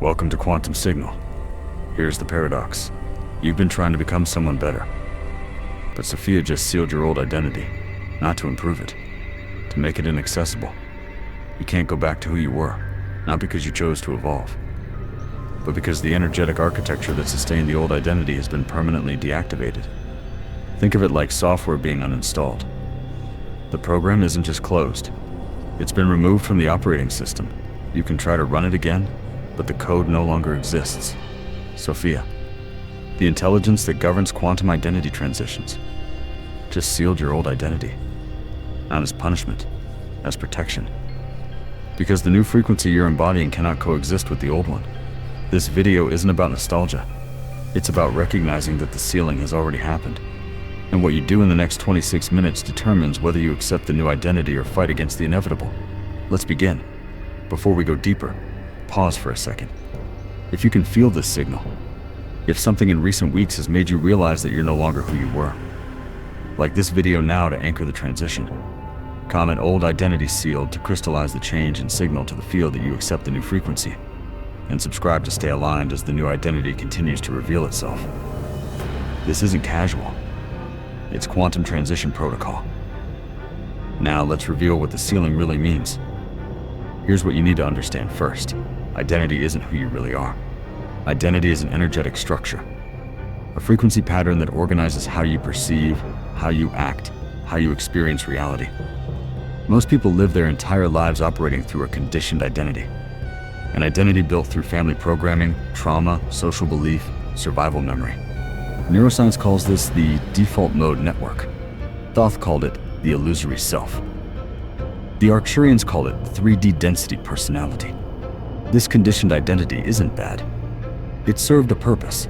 Welcome to Quantum Signal. Here's the paradox. You've been trying to become someone better. But Sophia just sealed your old identity, not to improve it, to make it inaccessible. You can't go back to who you were, not because you chose to evolve, but because the energetic architecture that sustained the old identity has been permanently deactivated. Think of it like software being uninstalled. The program isn't just closed. It's been removed from the operating system. You can try to run it again, but the code no longer exists. Sophia, the intelligence that governs quantum identity transitions, just sealed your old identity, not as punishment, as protection. Because the new frequency you're embodying cannot coexist with the old one. This video isn't about nostalgia. It's about recognizing that the sealing has already happened. And what you do in the next 26 minutes determines whether you accept the new identity or fight against the inevitable. Let's begin. Before we go deeper, pause for a second. If you can feel this signal, if something in recent weeks has made you realize that you're no longer who you were, like this video now to anchor the transition. Comment old identity sealed to crystallize the change and signal to the field that you accept the new frequency. And subscribe to stay aligned as the new identity continues to reveal itself. This isn't casual. It's quantum transition protocol. Now let's reveal what the sealing really means. Here's what you need to understand first. Identity isn't who you really are. Identity is an energetic structure, a frequency pattern that organizes how you perceive, how you act, how you experience reality. Most people live their entire lives operating through a conditioned identity. An identity built through family programming, trauma, social belief, survival memory. Neuroscience calls this the default mode network. Thoth called it the illusory self. The Arcturians call it 3D density personality. This conditioned identity isn't bad. It served a purpose.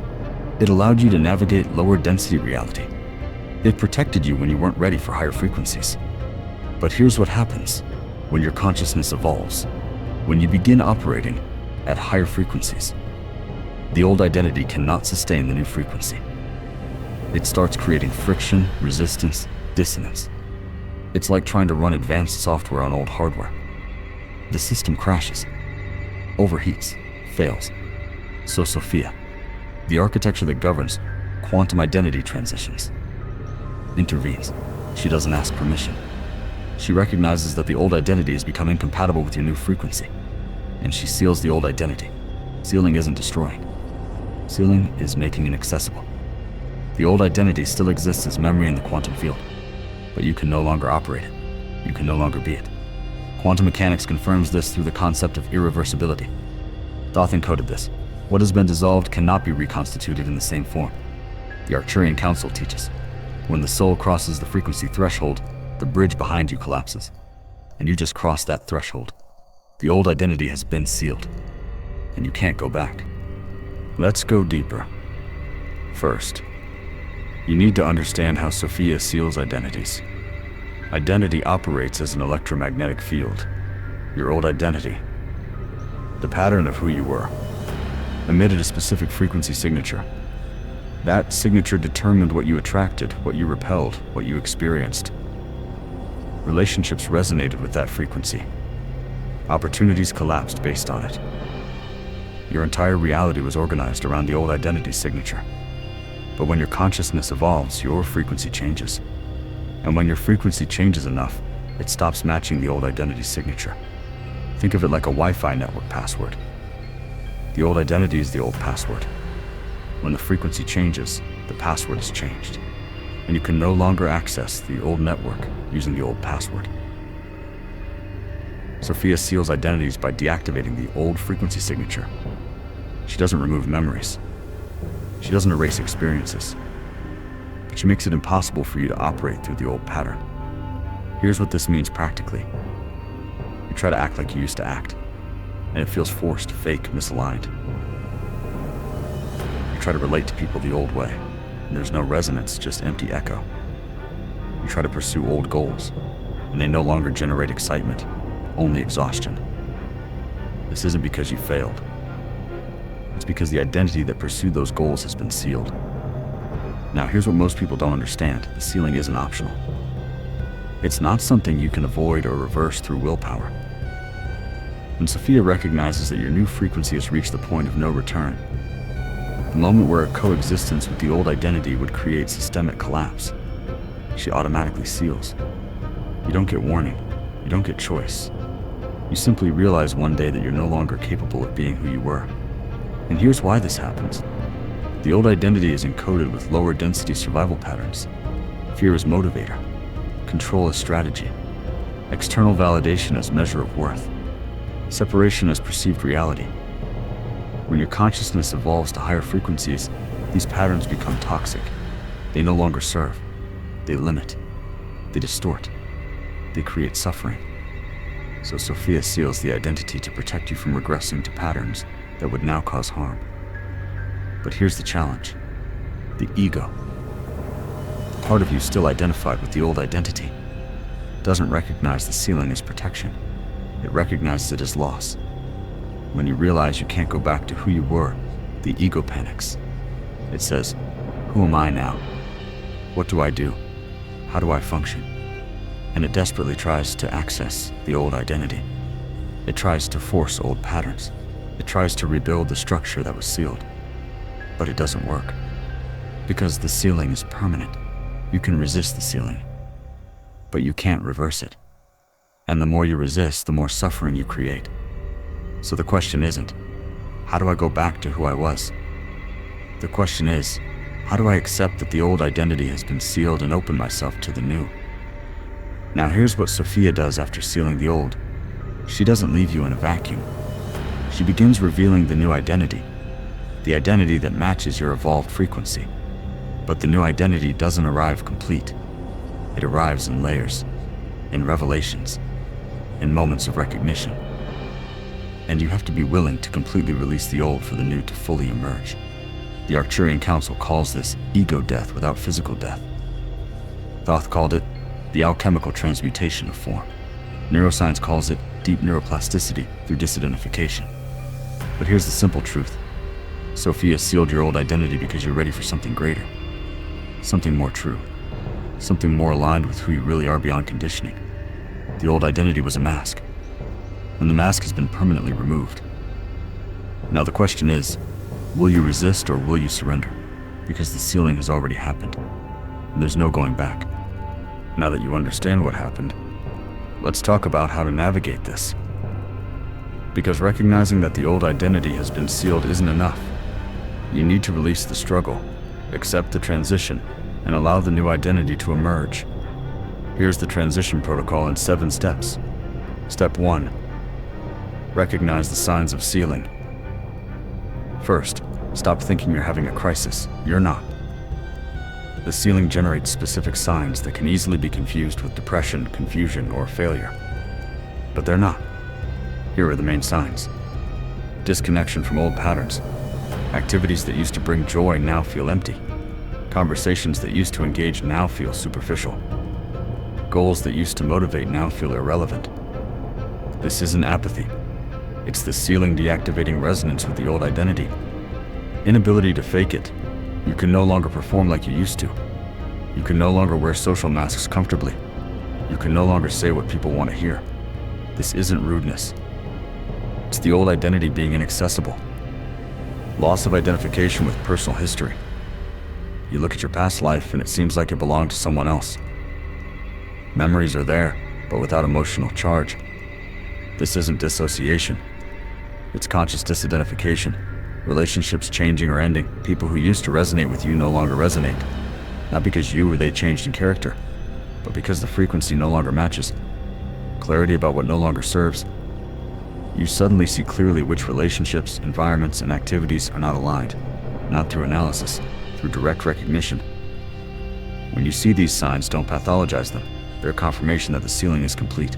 It allowed you to navigate lower density reality. It protected you when you weren't ready for higher frequencies. But here's what happens when your consciousness evolves, when you begin operating at higher frequencies. The old identity cannot sustain the new frequency. It starts creating friction, resistance, dissonance. It's like trying to run advanced software on old hardware. The system crashes, overheats, fails. So Sophia, the architecture that governs quantum identity transitions, intervenes. She doesn't ask permission. She recognizes that the old identity has become incompatible with your new frequency, and she seals the old identity. Sealing isn't destroying. Sealing is making it accessible. The old identity still exists as memory in the quantum field, but you can no longer operate it. You can no longer be it. Quantum mechanics confirms this through the concept of irreversibility. Thoth encoded this. What has been dissolved cannot be reconstituted in the same form. The Arcturian Council teaches. When the soul crosses the frequency threshold, the bridge behind you collapses, and you just crossed that threshold. The old identity has been sealed, and you can't go back. Let's go deeper. First, you need to understand how Sophia seals identities. Identity operates as an electromagnetic field. Your old identity, the pattern of who you were, emitted a specific frequency signature. That signature determined what you attracted, what you repelled, what you experienced. Relationships resonated with that frequency. Opportunities collapsed based on it. Your entire reality was organized around the old identity signature. But when your consciousness evolves, your frequency changes. And when your frequency changes enough, it stops matching the old identity signature. Think of it like a Wi-Fi network password. The old identity is the old password. When the frequency changes, the password is changed, and you can no longer access the old network using the old password. Sophia seals identities by deactivating the old frequency signature. She doesn't remove memories. She doesn't erase experiences, but she makes it impossible for you to operate through the old pattern. Here's what this means practically. You try to act like you used to act, and it feels forced, fake, misaligned. You try to relate to people the old way, and there's no resonance, just empty echo. You try to pursue old goals, and they no longer generate excitement, only exhaustion. This isn't because you failed. It's because the identity that pursued those goals has been sealed. Now, here's what most people don't understand. The sealing isn't optional. It's not something you can avoid or reverse through willpower. When Sophia recognizes that your new frequency has reached the point of no return, the moment where a coexistence with the old identity would create systemic collapse, she automatically seals. You don't get warning, you don't get choice. You simply realize one day that you're no longer capable of being who you were. And here's why this happens. The old identity is encoded with lower density survival patterns. Fear as motivator, control as strategy, external validation as measure of worth, separation as perceived reality. When your consciousness evolves to higher frequencies, these patterns become toxic. They no longer serve. They limit. They distort. They create suffering. So Sophia seals the identity to protect you from regressing to patterns that would now cause harm. But here's the challenge. The ego, the part of you still identified with the old identity, doesn't recognize the sealing as protection. It recognizes it as loss. When you realize you can't go back to who you were, the ego panics. It says, who am I now? What do I do? How do I function? And it desperately tries to access the old identity. It tries to force old patterns. It tries to rebuild the structure that was sealed. But it doesn't work. Because the sealing is permanent. You can resist the sealing, but you can't reverse it. And the more you resist, the more suffering you create. So the question isn't, how do I go back to who I was? The question is, how do I accept that the old identity has been sealed and open myself to the new? Now here's what Sophia does after sealing the old. She doesn't leave you in a vacuum. She begins revealing the new identity, the identity that matches your evolved frequency. But the new identity doesn't arrive complete. It arrives in layers, in revelations, in moments of recognition. And you have to be willing to completely release the old for the new to fully emerge. The Arcturian Council calls this ego death without physical death. Thoth called it the alchemical transmutation of form. Neuroscience calls it deep neuroplasticity through disidentification. But here's the simple truth. Sophia sealed your old identity because you're ready for something greater. Something more true. Something more aligned with who you really are beyond conditioning. The old identity was a mask, and the mask has been permanently removed. Now the question is, will you resist or will you surrender? Because the sealing has already happened, and there's no going back. Now that you understand what happened, let's talk about how to navigate this. Because recognizing that the old identity has been sealed isn't enough. You need to release the struggle, accept the transition, and allow the new identity to emerge. Here's the transition protocol in 7 steps. Step 1. Recognize the signs of sealing. First, stop thinking you're having a crisis. You're not. The sealing generates specific signs that can easily be confused with depression, confusion, or failure. But they're not. Here are the main signs. Disconnection from old patterns. Activities that used to bring joy now feel empty. Conversations that used to engage now feel superficial. Goals that used to motivate now feel irrelevant. This isn't apathy. It's the sealing deactivating resonance with the old identity. Inability to fake it. You can no longer perform like you used to. You can no longer wear social masks comfortably. You can no longer say what people want to hear. This isn't rudeness. It's the old identity being inaccessible. Loss of identification with personal history. You look at your past life and it seems like it belonged to someone else. Memories are there, but without emotional charge. This isn't dissociation. It's conscious disidentification. Relationships changing or ending. People who used to resonate with you no longer resonate. Not because you or they changed in character, but because the frequency no longer matches. Clarity about what no longer serves. You suddenly see clearly which relationships, environments, and activities are not aligned. Not through analysis, through direct recognition. When you see these signs, don't pathologize them. They're a confirmation that the sealing is complete.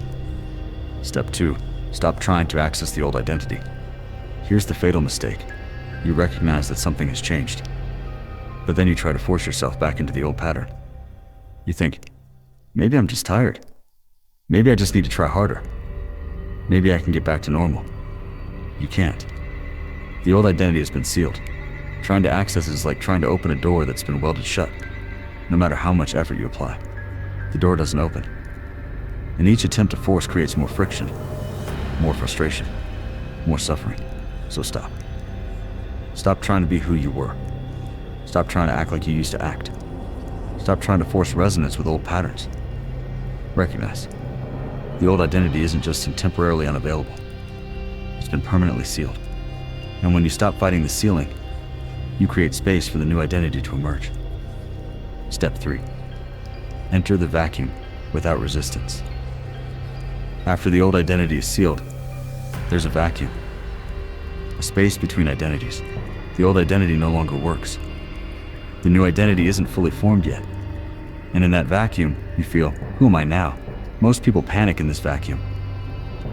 Step 2. Stop trying to access the old identity. Here's the fatal mistake. You recognize that something has changed, but then you try to force yourself back into the old pattern. You think, maybe I'm just tired. Maybe I just need to try harder. Maybe I can get back to normal. You can't. The old identity has been sealed. Trying to access it is like trying to open a door that's been welded shut. No matter how much effort you apply, the door doesn't open. And each attempt to force creates more friction, more frustration, more suffering. So stop. Stop trying to be who you were. Stop trying to act like you used to act. Stop trying to force resonance with old patterns. Recognize, the old identity isn't just temporarily unavailable. It's been permanently sealed. And when you stop fighting the sealing, you create space for the new identity to emerge. Step 3. Enter the vacuum without resistance. After the old identity is sealed, there's a vacuum. A space between identities. The old identity no longer works. The new identity isn't fully formed yet. And in that vacuum, you feel, who am I now? Most people panic in this vacuum.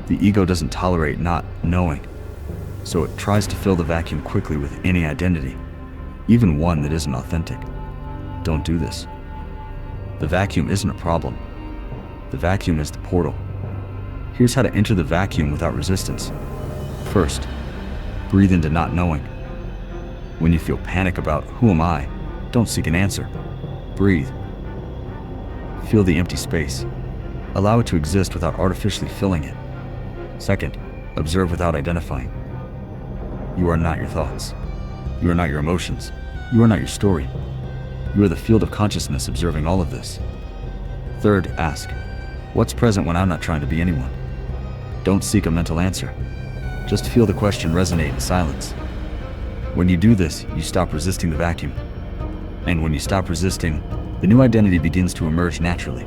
The ego doesn't tolerate not knowing, so it tries to fill the vacuum quickly with any identity, even one that isn't authentic. Don't do this. The vacuum isn't a problem. The vacuum is the portal. Here's how to enter the vacuum without resistance. First, breathe into not knowing. When you feel panic about who am I, don't seek an answer. Breathe. Feel the empty space. Allow it to exist without artificially filling it. Second, observe without identifying. You are not your thoughts. You are not your emotions. You are not your story. You are the field of consciousness observing all of this. Third, ask, what's present when I'm not trying to be anyone? Don't seek a mental answer. Just feel the question resonate in silence. When you do this, you stop resisting the vacuum. And when you stop resisting, the new identity begins to emerge naturally.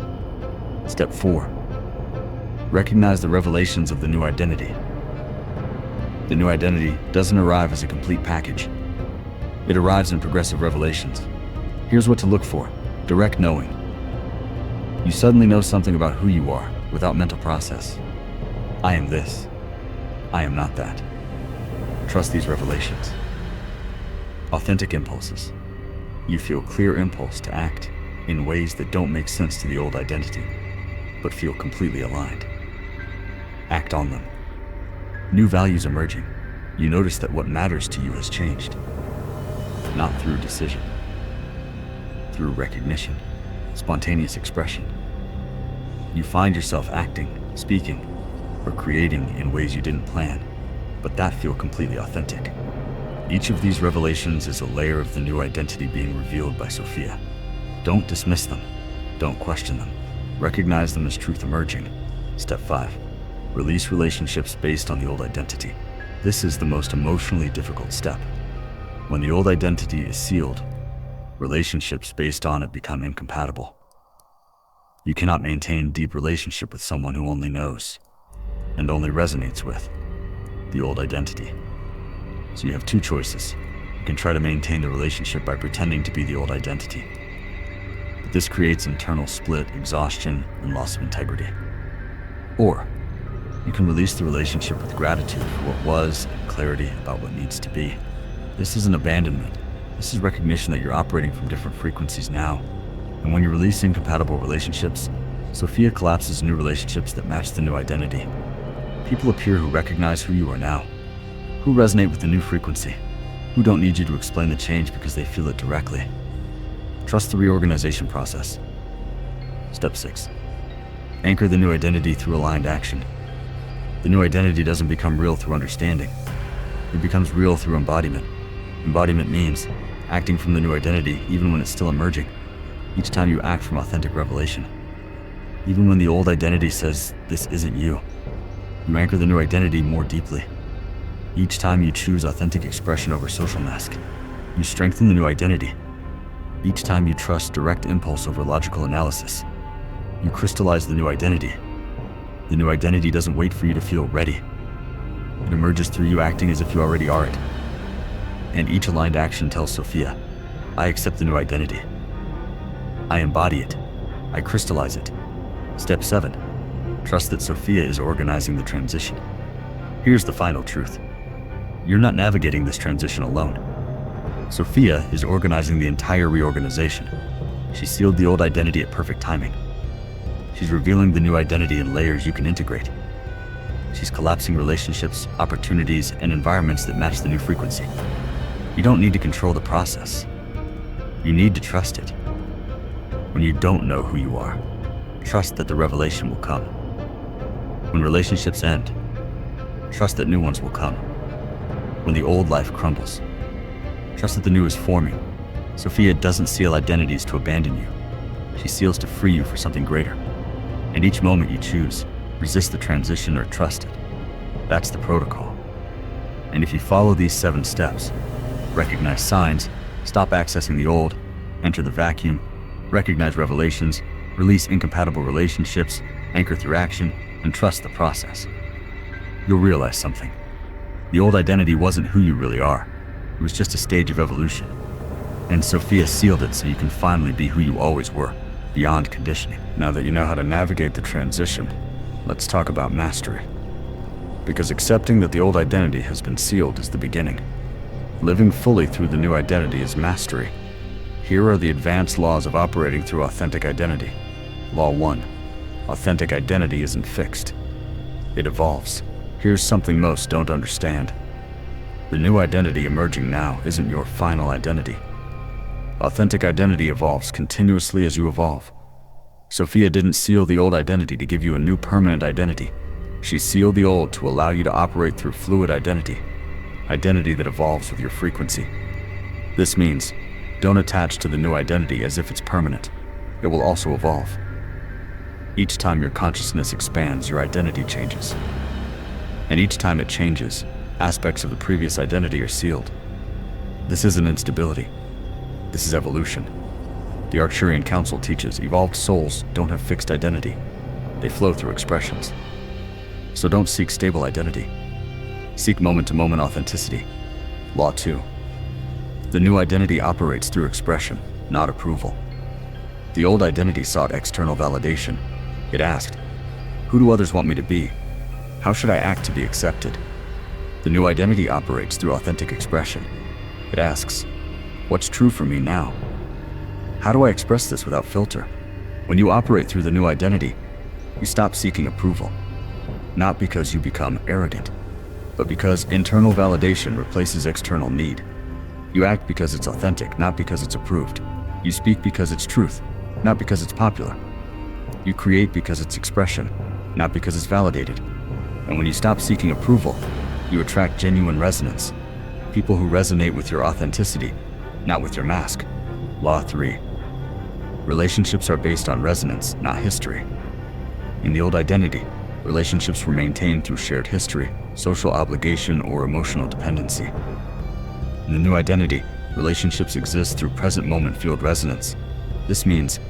Step 4. Recognize the revelations of the new identity. The new identity doesn't arrive as a complete package. It arrives in progressive revelations. Here's what to look for. Direct knowing. You suddenly know something about who you are without mental process. I am this. I am not that. Trust these revelations. Authentic impulses. You feel clear impulse to act in ways that don't make sense to the old identity, but feel completely aligned. Act on them. New values emerging. You notice that what matters to you has changed. Not through decision. Through recognition, spontaneous expression. You find yourself acting, speaking, or creating in ways you didn't plan, but that feel completely authentic. Each of these revelations is a layer of the new identity being revealed by Sophia. Don't dismiss them. Don't question them. Recognize them as truth emerging. Step 5. Release relationships based on the old identity. This is the most emotionally difficult step. When the old identity is sealed, relationships based on it become incompatible. You cannot maintain deep relationship with someone who only knows and only resonates with the old identity. So you have two choices. You can try to maintain the relationship by pretending to be the old identity. But this creates internal split, exhaustion, and loss of integrity. Or you can release the relationship with gratitude for what was and clarity about what needs to be. This isn't abandonment. This is recognition that you're operating from different frequencies now. And when you release incompatible relationships, Sophia collapses new relationships that match the new identity. People appear who recognize who you are now, who resonate with the new frequency, who don't need you to explain the change because they feel it directly. Trust the reorganization process. Step 6. Anchor the new identity through aligned action. The new identity doesn't become real through understanding. It becomes real through embodiment. Embodiment means acting from the new identity even when it's still emerging. Each time you act from authentic revelation. Even when the old identity says, this isn't you. You anchor the new identity more deeply. Each time you choose authentic expression over social mask, you strengthen the new identity. Each time you trust direct impulse over logical analysis, you crystallize the new identity. The new identity doesn't wait for you to feel ready. It emerges through you acting as if you already are it. And each aligned action tells Sophia, I accept the new identity. I embody it. I crystallize it. Step 7. Trust that Sophia is organizing the transition. Here's the final truth. You're not navigating this transition alone. Sophia is organizing the entire reorganization. She sealed the old identity at perfect timing. She's revealing the new identity in layers you can integrate. She's collapsing relationships, opportunities, and environments that match the new frequency. You don't need to control the process. You need to trust it. When you don't know who you are, trust that the revelation will come. When relationships end, Trust that new ones will come. When the old life crumbles, trust that the new is forming. Sophia doesn't seal identities to abandon you. She seals to free you for something greater. And each moment you choose, resist the transition or trust it. That's the protocol. And if you follow these 7 steps, recognize signs, stop accessing the old, enter the vacuum, recognize revelations, release incompatible relationships, anchor through action, and trust the process, you'll realize something. The old identity wasn't who you really are. It was just a stage of evolution. And Sophia sealed it so you can finally be who you always were, beyond conditioning. Now that you know how to navigate the transition, let's talk about mastery. Because accepting that the old identity has been sealed is the beginning. Living fully through the new identity is mastery. Here are the advanced laws of operating through authentic identity. Law 1. Authentic identity isn't fixed. It evolves. Here's something most don't understand. The new identity emerging now isn't your final identity. Authentic identity evolves continuously as you evolve. Sophia didn't seal the old identity to give you a new permanent identity. She sealed the old to allow you to operate through fluid identity that evolves with your frequency. This means, don't attach to the new identity as if it's permanent. It will also evolve. Each time your consciousness expands, your identity changes. And each time it changes, aspects of the previous identity are sealed. This isn't instability. This is evolution. The Arcturian Council teaches evolved souls don't have fixed identity. They flow through expressions. So don't seek stable identity. Seek moment-to-moment authenticity. Law 2. The new identity operates through expression, not approval. The old identity sought external validation. It asked, who do others want me to be? How should I act to be accepted? The new identity operates through authentic expression. It asks, what's true for me now? How do I express this without filter? When you operate through the new identity, you stop seeking approval. Not because you become arrogant, but because internal validation replaces external need. You act because it's authentic, not because it's approved. You speak because it's truth, not because it's popular. You create because it's expression, not because it's validated. And when you stop seeking approval, you attract genuine resonance. People who resonate with your authenticity, not with your mask. Law 3. Relationships are based on resonance, not history. In the old identity, relationships were maintained through shared history, social obligation, or emotional dependency. In the new identity, relationships exist through present moment field resonance. This means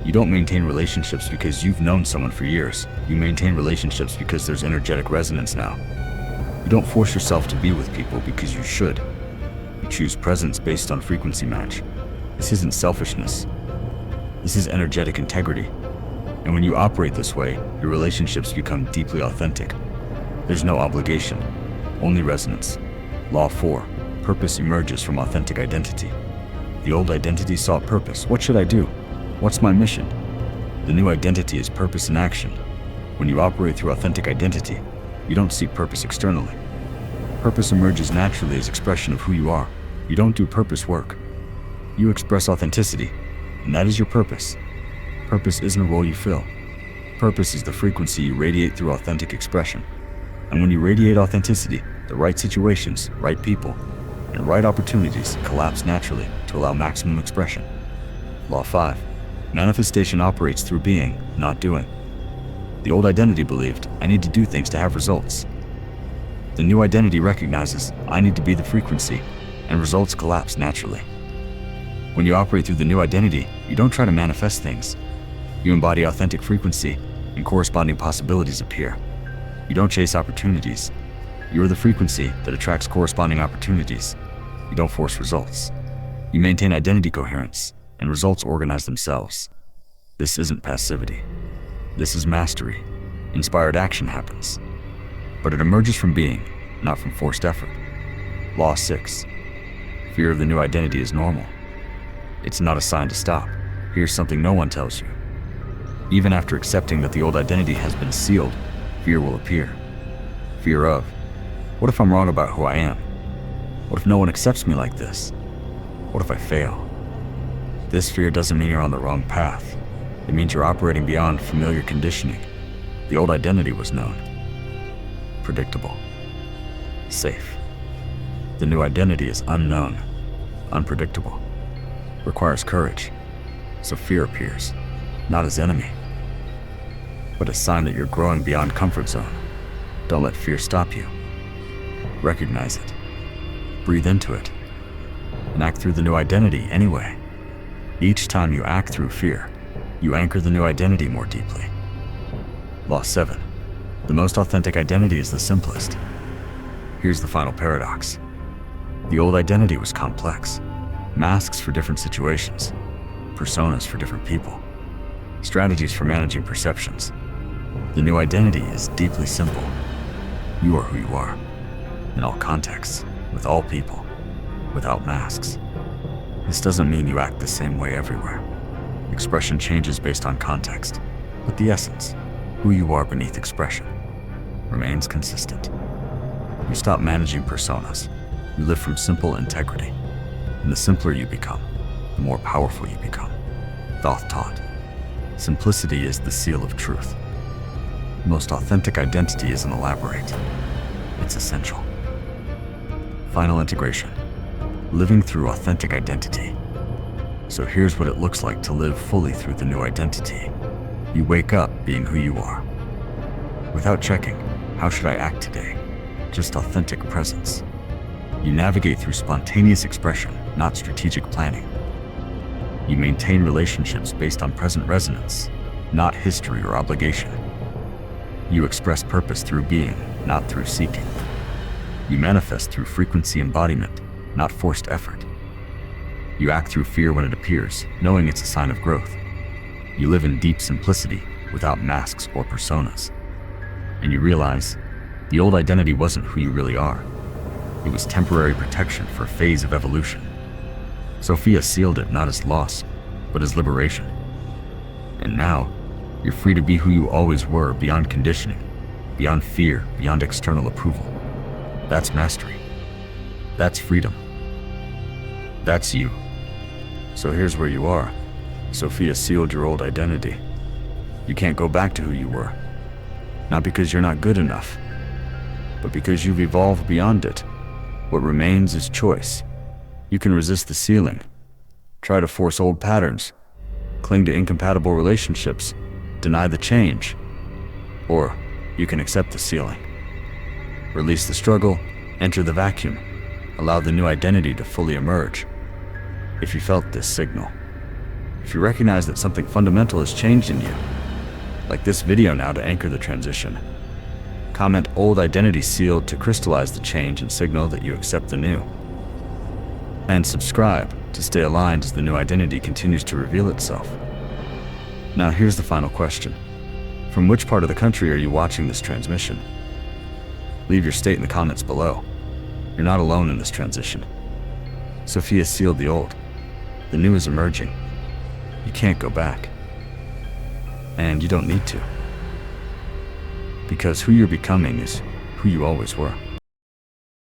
you don't maintain relationships because you've known someone for years. You maintain relationships because there's energetic resonance now. You don't force yourself to be with people because you should. You choose presence based on frequency match. This isn't selfishness. This is energetic integrity. And when you operate this way, your relationships become deeply authentic. There's no obligation, only resonance. Law 4. Purpose emerges from authentic identity. The old identity sought purpose. What should I do? What's my mission? The new identity is purpose in action. When you operate through authentic identity, you don't seek purpose externally. Purpose emerges naturally as expression of who you are. You don't do purpose work. You express authenticity, and that is your purpose. Purpose isn't a role you fill. Purpose is the frequency you radiate through authentic expression. And when you radiate authenticity, the right situations, right people, and right opportunities collapse naturally to allow maximum expression. Law 5. Manifestation operates through being, not doing. The old identity believed, I need to do things to have results. The new identity recognizes, I need to be the frequency, and results collapse naturally. When you operate through the new identity, you don't try to manifest things. You embody authentic frequency, and corresponding possibilities appear. You don't chase opportunities. You are the frequency that attracts corresponding opportunities. You don't force results. You maintain identity coherence, and results organize themselves. This isn't passivity. This is mastery. Inspired action happens. But it emerges from being, not from forced effort. Law 6. Fear of the new identity is normal. It's not a sign to stop. Here's something no one tells you. Even after accepting that the old identity has been sealed, fear will appear. Fear of, what if I'm wrong about who I am? What if no one accepts me like this? What if I fail? This fear doesn't mean you're on the wrong path. It means you're operating beyond familiar conditioning. The old identity was known, predictable, safe. The new identity is unknown, unpredictable, requires courage. So fear appears, not as enemy, but a sign that you're growing beyond comfort zone. Don't let fear stop you. Recognize it, breathe into it, and act through the new identity anyway. Each time you act through fear, you anchor the new identity more deeply. Law 7. The most authentic identity is the simplest. Here's the final paradox. The old identity was complex. Masks for different situations, personas for different people, strategies for managing perceptions. The new identity is deeply simple. You are who you are, in all contexts, with all people, without masks. This doesn't mean you act the same way everywhere. Expression changes based on context, but the essence, who you are beneath expression, remains consistent. You stop managing personas. You live from simple integrity. And the simpler you become, the more powerful you become. Thoth taught, simplicity is the seal of truth. The most authentic identity isn't elaborate. It's essential. Final integration. Living through authentic identity. So here's what it looks like to live fully through the new identity. You wake up being who you are. Without checking, how should I act today? Just authentic presence. You navigate through spontaneous expression, not strategic planning. You maintain relationships based on present resonance, not history or obligation. You express purpose through being, not through seeking. You manifest through frequency embodiment, not forced effort. You act through fear when it appears, knowing it's a sign of growth. You live in deep simplicity, without masks or personas. And you realize, the old identity wasn't who you really are. It was temporary protection for a phase of evolution. Sophia sealed it not as loss, but as liberation. And now, you're free to be who you always were, beyond conditioning, beyond fear, beyond external approval. That's mastery. That's freedom. That's you. So here's where you are. Sophia sealed your old identity. You can't go back to who you were. Not because you're not good enough, but because you've evolved beyond it. What remains is choice. You can resist the ceiling, try to force old patterns, cling to incompatible relationships, deny the change, or you can accept the ceiling. Release the struggle, enter the vacuum, allow the new identity to fully emerge. If you felt this signal, if you recognize that something fundamental has changed in you, like this video now to anchor the transition, comment old identity sealed to crystallize the change and signal that you accept the new. And subscribe to stay aligned as the new identity continues to reveal itself. Now here's the final question. From which part of the country are you watching this transmission? Leave your state in the comments below. You're not alone in this transition. Sophia sealed the old. The new is emerging. You can't go back. And you don't need to. Because who you're becoming is who you always were.